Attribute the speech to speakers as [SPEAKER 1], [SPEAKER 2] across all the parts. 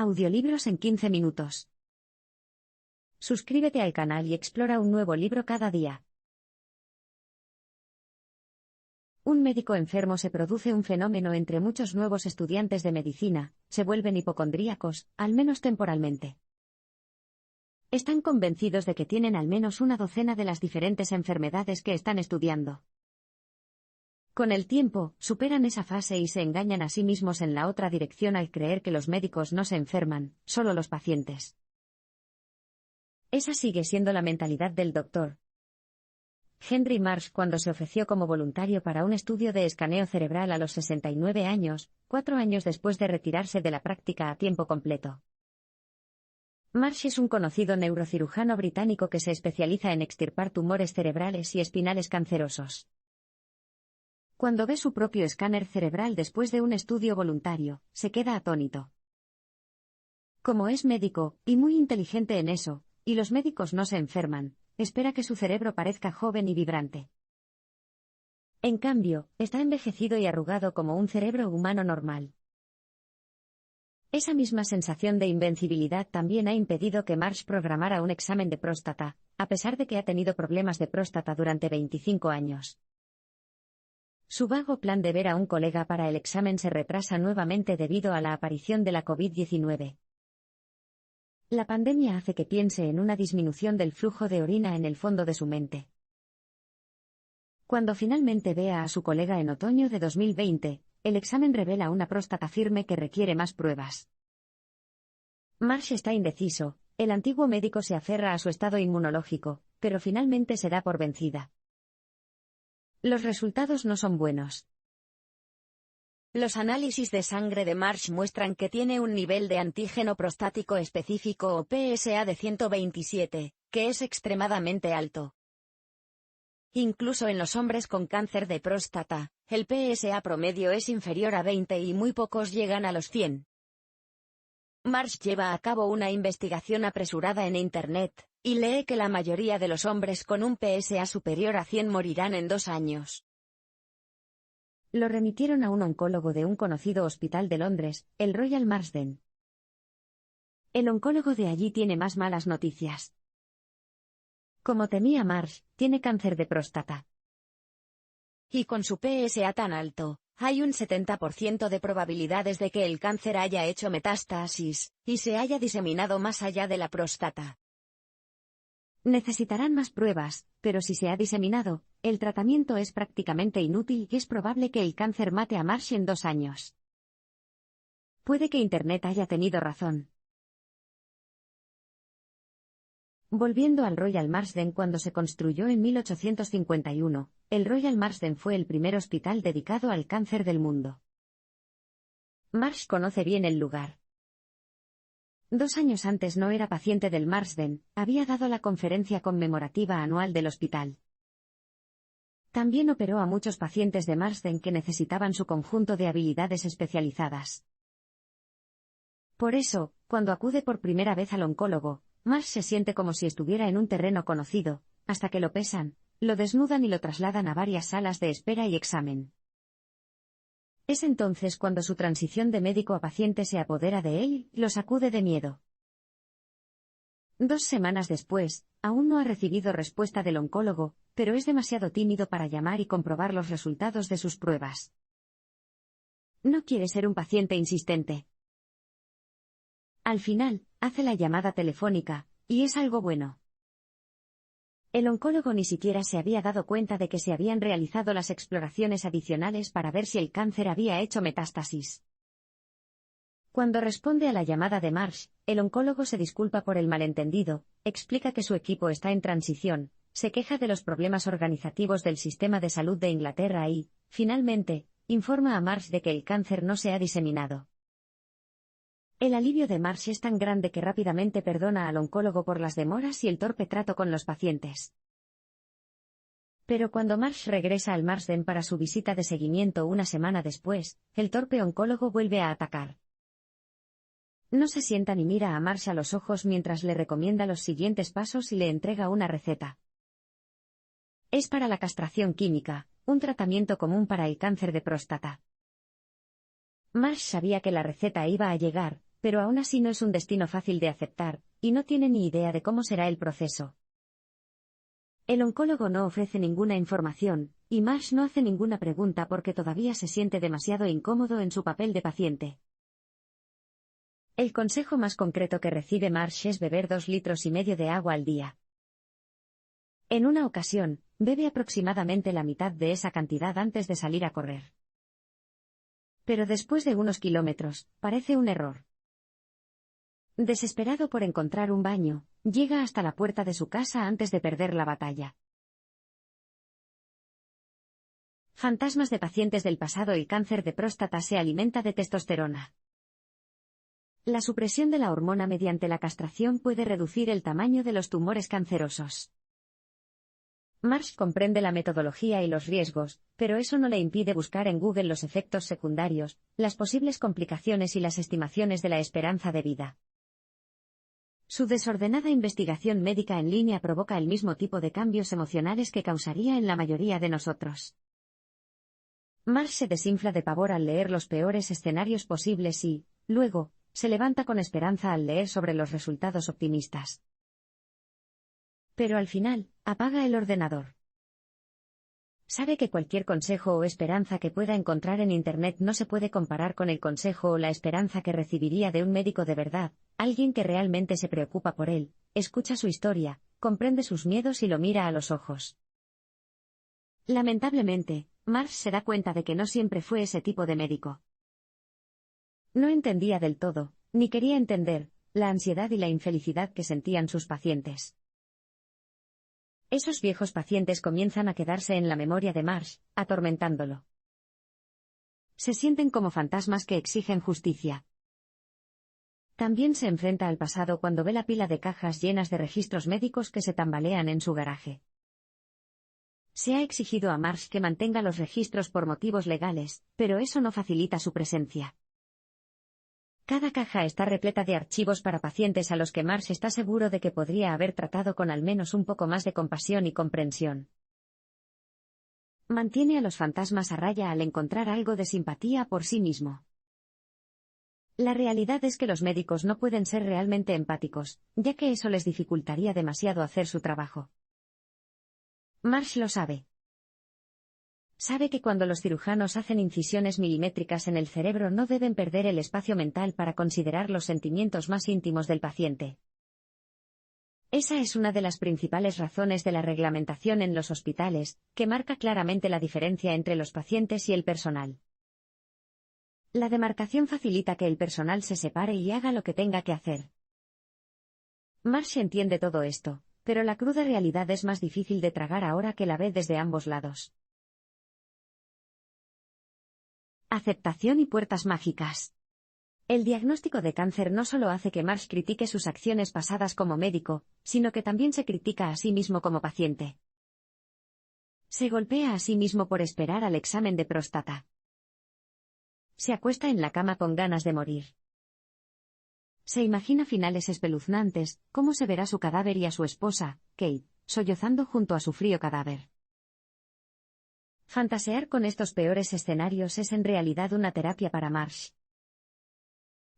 [SPEAKER 1] Audiolibros en 15 minutos. Suscríbete al canal y explora un nuevo libro cada día. Un médico enfermo se produce un fenómeno entre muchos nuevos estudiantes de medicina, se vuelven hipocondríacos, al menos temporalmente. Están convencidos de que tienen al menos una docena de las diferentes enfermedades que están estudiando. Con el tiempo, superan esa fase y se engañan a sí mismos en la otra dirección al creer que los médicos no se enferman, solo los pacientes. Esa sigue siendo la mentalidad del Dr. Henry Marsh cuando se ofreció como voluntario para un estudio de escaneo cerebral a los 69 años, 4 años después de retirarse de la práctica a tiempo completo. Marsh es un conocido neurocirujano británico que se especializa en extirpar tumores cerebrales y espinales cancerosos. Cuando ve su propio escáner cerebral después de un estudio voluntario, se queda atónito. Como es médico, y muy inteligente en eso, y los médicos no se enferman, espera que su cerebro parezca joven y vibrante. En cambio, está envejecido y arrugado como un cerebro humano normal. Esa misma sensación de invencibilidad también ha impedido que Marsh programara un examen de próstata, a pesar de que ha tenido problemas de próstata durante 25 años. Su vago plan de ver a un colega para el examen se retrasa nuevamente debido a la aparición de la COVID-19. La pandemia hace que piense en una disminución del flujo de orina en el fondo de su mente. Cuando finalmente vea a su colega en otoño de 2020, el examen revela una próstata firme que requiere más pruebas. Marsh está indeciso, el antiguo médico se aferra a su estado inmunológico, pero finalmente se da por vencida. Los resultados no son buenos. Los análisis de sangre de Marsh muestran que tiene un nivel de antígeno prostático específico o PSA de 127, que es extremadamente alto. Incluso en los hombres con cáncer de próstata, el PSA promedio es inferior a 20 y muy pocos llegan a los 100. Marsh lleva a cabo una investigación apresurada en Internet, y lee que la mayoría de los hombres con un PSA superior a 100 morirán en 2 años. Lo remitieron a un oncólogo de un conocido hospital de Londres, el Royal Marsden. El oncólogo de allí tiene más malas noticias. Como temía Marsh, tiene cáncer de próstata. Y con su PSA tan alto, hay un 70% de probabilidades de que el cáncer haya hecho metástasis, y se haya diseminado más allá de la próstata. Necesitarán más pruebas, pero si se ha diseminado, el tratamiento es prácticamente inútil y es probable que el cáncer mate a Marsh en 2 años. Puede que Internet haya tenido razón. Volviendo al Royal Marsden, cuando se construyó en 1851, el Royal Marsden fue el primer hospital dedicado al cáncer del mundo. Marsh conoce bien el lugar. 2 años antes no era paciente del Marsden, había dado la conferencia conmemorativa anual del hospital. También operó a muchos pacientes de Marsden que necesitaban su conjunto de habilidades especializadas. Por eso, cuando acude por primera vez al oncólogo, Marsh se siente como si estuviera en un terreno conocido, hasta que lo pesan, lo desnudan y lo trasladan a varias salas de espera y examen. Es entonces cuando su transición de médico a paciente se apodera de él y lo sacude de miedo. 2 semanas después, aún no ha recibido respuesta del oncólogo, pero es demasiado tímido para llamar y comprobar los resultados de sus pruebas. No quiere ser un paciente insistente. Al final, hace la llamada telefónica, y es algo bueno. El oncólogo ni siquiera se había dado cuenta de que se habían realizado las exploraciones adicionales para ver si el cáncer había hecho metástasis. Cuando responde a la llamada de Marsh, el oncólogo se disculpa por el malentendido, explica que su equipo está en transición, se queja de los problemas organizativos del sistema de salud de Inglaterra y, finalmente, informa a Marsh de que el cáncer no se ha diseminado. El alivio de Marsh es tan grande que rápidamente perdona al oncólogo por las demoras y el torpe trato con los pacientes. Pero cuando Marsh regresa al Marsden para su visita de seguimiento una semana después, el torpe oncólogo vuelve a atacar. No se sienta ni mira a Marsh a los ojos mientras le recomienda los siguientes pasos y le entrega una receta. Es para la castración química, un tratamiento común para el cáncer de próstata. Marsh sabía que la receta iba a llegar, pero aún así no es un destino fácil de aceptar, y no tiene ni idea de cómo será el proceso. El oncólogo no ofrece ninguna información, y Marsh no hace ninguna pregunta porque todavía se siente demasiado incómodo en su papel de paciente. El consejo más concreto que recibe Marsh es beber 2,5 litros de agua al día. En una ocasión, bebe aproximadamente la mitad de esa cantidad antes de salir a correr. Pero después de unos kilómetros, parece un error. Desesperado por encontrar un baño, llega hasta la puerta de su casa antes de perder la batalla. Fantasmas de pacientes del pasado. El cáncer de próstata se alimenta de testosterona. La supresión de la hormona mediante la castración puede reducir el tamaño de los tumores cancerosos. Marsh comprende la metodología y los riesgos, pero eso no le impide buscar en Google los efectos secundarios, las posibles complicaciones y las estimaciones de la esperanza de vida. Su desordenada investigación médica en línea provoca el mismo tipo de cambios emocionales que causaría en la mayoría de nosotros. Marsh se desinfla de pavor al leer los peores escenarios posibles y, luego, se levanta con esperanza al leer sobre los resultados optimistas. Pero al final, apaga el ordenador. Sabe que cualquier consejo o esperanza que pueda encontrar en Internet no se puede comparar con el consejo o la esperanza que recibiría de un médico de verdad, alguien que realmente se preocupa por él, escucha su historia, comprende sus miedos y lo mira a los ojos. Lamentablemente, Marsh se da cuenta de que no siempre fue ese tipo de médico. No entendía del todo, ni quería entender, la ansiedad y la infelicidad que sentían sus pacientes. Esos viejos pacientes comienzan a quedarse en la memoria de Marsh, atormentándolo. Se sienten como fantasmas que exigen justicia. También se enfrenta al pasado cuando ve la pila de cajas llenas de registros médicos que se tambalean en su garaje. Se ha exigido a Marsh que mantenga los registros por motivos legales, pero eso no facilita su presencia. Cada caja está repleta de archivos para pacientes a los que Marsh está seguro de que podría haber tratado con al menos un poco más de compasión y comprensión. Mantiene a los fantasmas a raya al encontrar algo de simpatía por sí mismo. La realidad es que los médicos no pueden ser realmente empáticos, ya que eso les dificultaría demasiado hacer su trabajo. Marsh lo sabe. Sabe que cuando los cirujanos hacen incisiones milimétricas en el cerebro no deben perder el espacio mental para considerar los sentimientos más íntimos del paciente. Esa es una de las principales razones de la reglamentación en los hospitales, que marca claramente la diferencia entre los pacientes y el personal. La demarcación facilita que el personal se separe y haga lo que tenga que hacer. Marsh entiende todo esto, pero la cruda realidad es más difícil de tragar ahora que la ve desde ambos lados. Aceptación y puertas mágicas. El diagnóstico de cáncer no solo hace que Marsh critique sus acciones pasadas como médico, sino que también se critica a sí mismo como paciente. Se golpea a sí mismo por esperar al examen de próstata. Se acuesta en la cama con ganas de morir. Se imagina finales espeluznantes, cómo se verá su cadáver y a su esposa, Kate, sollozando junto a su frío cadáver. Fantasear con estos peores escenarios es en realidad una terapia para Marsh.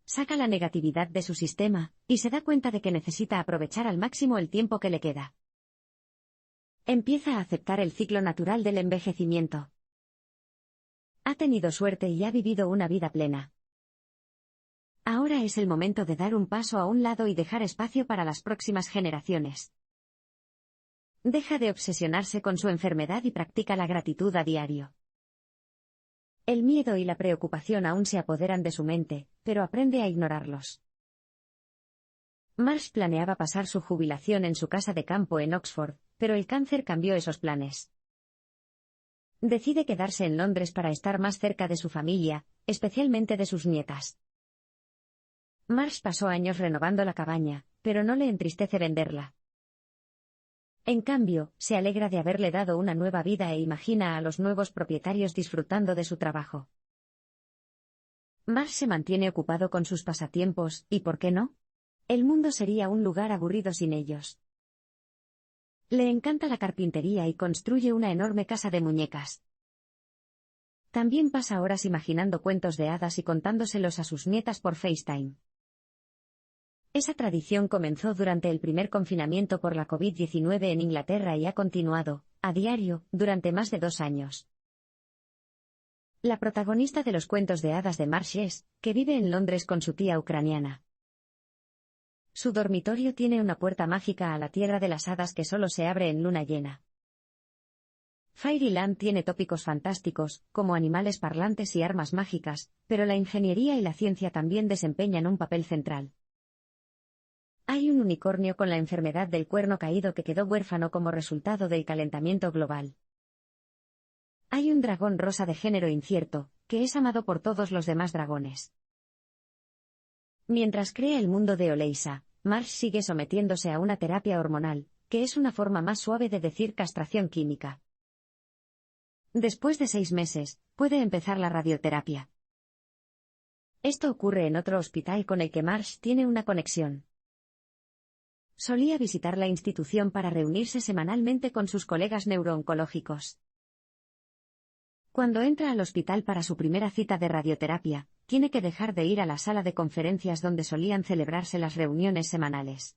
[SPEAKER 1] Saca la negatividad de su sistema, y se da cuenta de que necesita aprovechar al máximo el tiempo que le queda. Empieza a aceptar el ciclo natural del envejecimiento. Ha tenido suerte y ha vivido una vida plena. Ahora es el momento de dar un paso a un lado y dejar espacio para las próximas generaciones. Deja de obsesionarse con su enfermedad y practica la gratitud a diario. El miedo y la preocupación aún se apoderan de su mente, pero aprende a ignorarlos. Marsh planeaba pasar su jubilación en su casa de campo en Oxford, pero el cáncer cambió esos planes. Decide quedarse en Londres para estar más cerca de su familia, especialmente de sus nietas. Marsh pasó años renovando la cabaña, pero no le entristece venderla. En cambio, se alegra de haberle dado una nueva vida e imagina a los nuevos propietarios disfrutando de su trabajo. Marsh se mantiene ocupado con sus pasatiempos, ¿y por qué no? El mundo sería un lugar aburrido sin ellos. Le encanta la carpintería y construye una enorme casa de muñecas. También pasa horas imaginando cuentos de hadas y contándoselos a sus nietas por FaceTime. Esa tradición comenzó durante el primer confinamiento por la COVID-19 en Inglaterra y ha continuado, a diario, durante más de 2 años. La protagonista de los cuentos de hadas de Marsh es, que vive en Londres con su tía ucraniana. Su dormitorio tiene una puerta mágica a la tierra de las hadas que solo se abre en luna llena. Fairyland tiene tópicos fantásticos, como animales parlantes y armas mágicas, pero la ingeniería y la ciencia también desempeñan un papel central. Hay un unicornio con la enfermedad del cuerno caído que quedó huérfano como resultado del calentamiento global. Hay un dragón rosa de género incierto, que es amado por todos los demás dragones. Mientras crea el mundo de Oleisa, Marsh sigue sometiéndose a una terapia hormonal, que es una forma más suave de decir castración química. Después de 6 meses, puede empezar la radioterapia. Esto ocurre en otro hospital con el que Marsh tiene una conexión. Solía visitar la institución para reunirse semanalmente con sus colegas neurooncológicos. Cuando entra al hospital para su primera cita de radioterapia, tiene que dejar de ir a la sala de conferencias donde solían celebrarse las reuniones semanales.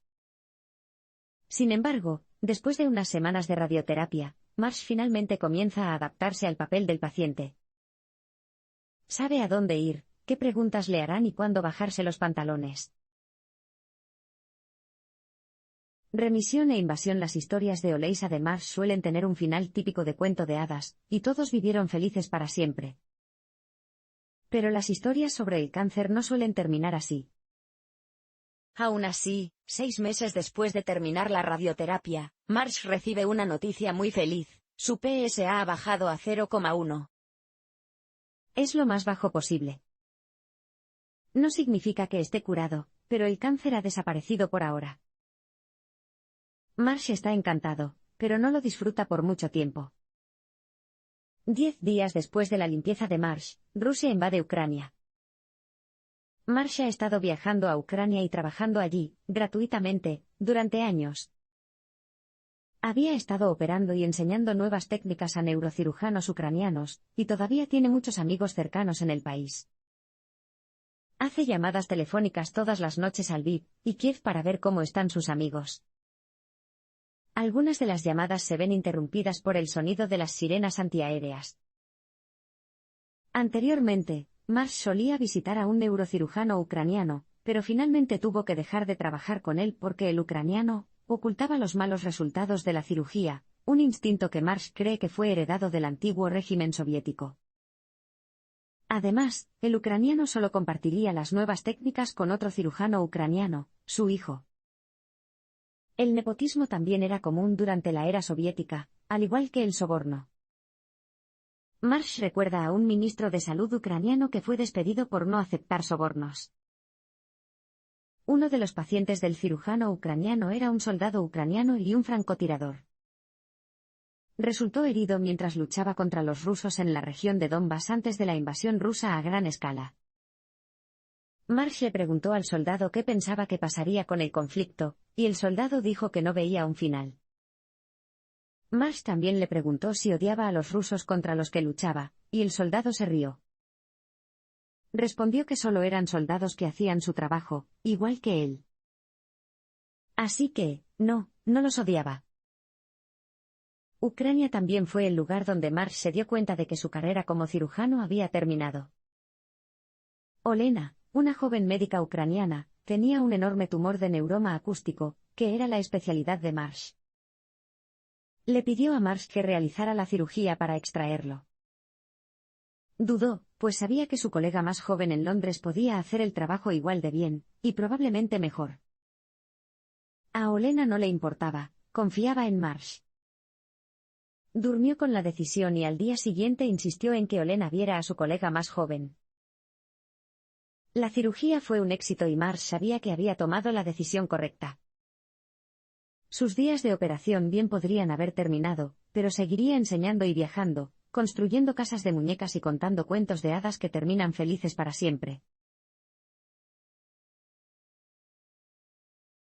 [SPEAKER 1] Sin embargo, después de unas semanas de radioterapia, Marsh finalmente comienza a adaptarse al papel del paciente. Sabe a dónde ir, qué preguntas le harán y cuándo bajarse los pantalones. Remisión e invasión. Las historias de Oleisa de Marsh suelen tener un final típico de cuento de hadas, y todos vivieron felices para siempre. Pero las historias sobre el cáncer no suelen terminar así.
[SPEAKER 2] Aún así, 6 meses después de terminar la radioterapia, Marsh recibe una noticia muy feliz: su PSA ha bajado a 0,1.
[SPEAKER 1] Es lo más bajo posible. No significa que esté curado, pero el cáncer ha desaparecido por ahora. Marsh está encantado, pero no lo disfruta por mucho tiempo. 10 días después de la limpieza de Marsh, Rusia invade Ucrania. Marsh ha estado viajando a Ucrania y trabajando allí, gratuitamente, durante años. Había estado operando y enseñando nuevas técnicas a neurocirujanos ucranianos, y todavía tiene muchos amigos cercanos en el país. Hace llamadas telefónicas todas las noches a Lviv y Kiev para ver cómo están sus amigos. Algunas de las llamadas se ven interrumpidas por el sonido de las sirenas antiaéreas. Anteriormente, Marsh solía visitar a un neurocirujano ucraniano, pero finalmente tuvo que dejar de trabajar con él porque el ucraniano ocultaba los malos resultados de la cirugía, un instinto que Marsh cree que fue heredado del antiguo régimen soviético. Además, el ucraniano solo compartiría las nuevas técnicas con otro cirujano ucraniano, su hijo. El nepotismo también era común durante la era soviética, al igual que el soborno. Marsh recuerda a un ministro de salud ucraniano que fue despedido por no aceptar sobornos. Uno de los pacientes del cirujano ucraniano era un soldado ucraniano y un francotirador. Resultó herido mientras luchaba contra los rusos en la región de Donbass antes de la invasión rusa a gran escala. Marsh le preguntó al soldado qué pensaba que pasaría con el conflicto, y el soldado dijo que no veía un final. Marsh también le preguntó si odiaba a los rusos contra los que luchaba, y el soldado se rió. Respondió que solo eran soldados que hacían su trabajo, igual que él. Así que, no los odiaba. Ucrania también fue el lugar donde Marsh se dio cuenta de que su carrera como cirujano había terminado. Olena, una joven médica ucraniana, tenía un enorme tumor de neuroma acústico, que era la especialidad de Marsh. Le pidió a Marsh que realizara la cirugía para extraerlo. Dudó, pues sabía que su colega más joven en Londres podía hacer el trabajo igual de bien, y probablemente mejor. A Olena no le importaba, confiaba en Marsh. Durmió con la decisión y al día siguiente insistió en que Olena viera a su colega más joven. La cirugía fue un éxito y Marsh sabía que había tomado la decisión correcta. Sus días de operación bien podrían haber terminado, pero seguiría enseñando y viajando, construyendo casas de muñecas y contando cuentos de hadas que terminan felices para siempre.